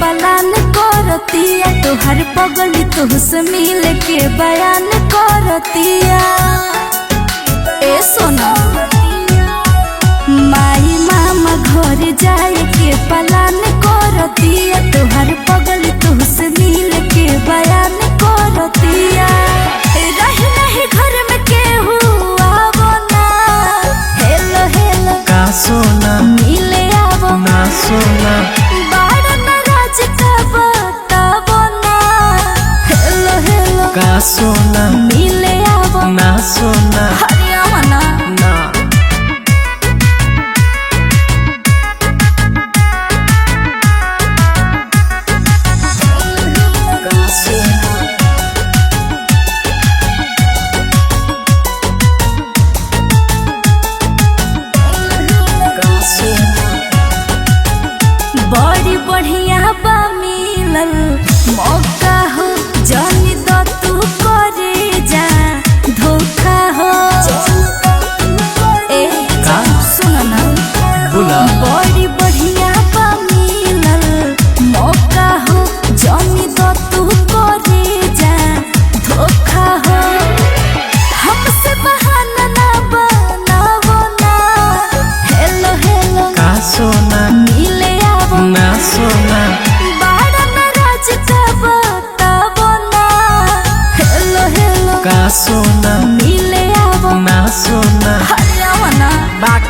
Plan करतिया तोहर पगली तुहसे मिल के बयान करतिया। ए सोना माई मामा घर जाए के पलान करतिया तोहर पगली तुहसे मिल के बयान करतिया। रही नहीं घर में केहू आवो ना हेलो हेलो का सोना मिले आवो ना सोना का सोना मिले आवो ना सोना हरियाणा ना का सोना का सोना बड़ी बढ़िया बा मिलल मौका हो जानी तो तू करे जा धोखा हो। ए का सुनो ना बोला बड़ी बढ़िया बा मिलल मौका हो जानी तो तू करे जा धोखा हो। हमसे बहाना ना बनावो ना हेलो हेलो का सोना मिले आवो ना सोना का सोना मिले आवो ना सोना हरियाणा बाक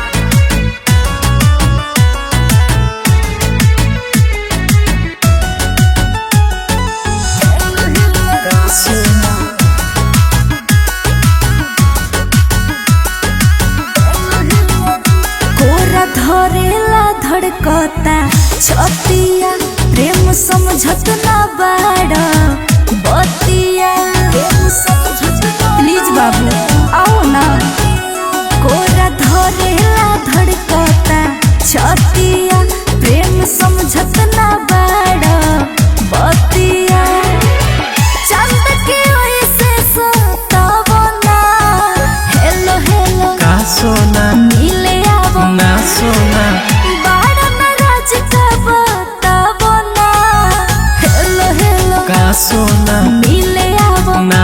का सोना कोरा धरेला धड़कता छतिया प्रेम समझत ना बाड़ा बतिया प्लीज बाबू आओ ना। कोरा धरेला धड़कता छतिया प्रेम समझत ना बाड़ा बतिया। चंद के ओइसे सतावो ना हेलो हेलो का सोना मिले आवो ना सोना बाड़ा नाराज का बतावो ना हेलो हेलो का सोना मिले आवो ना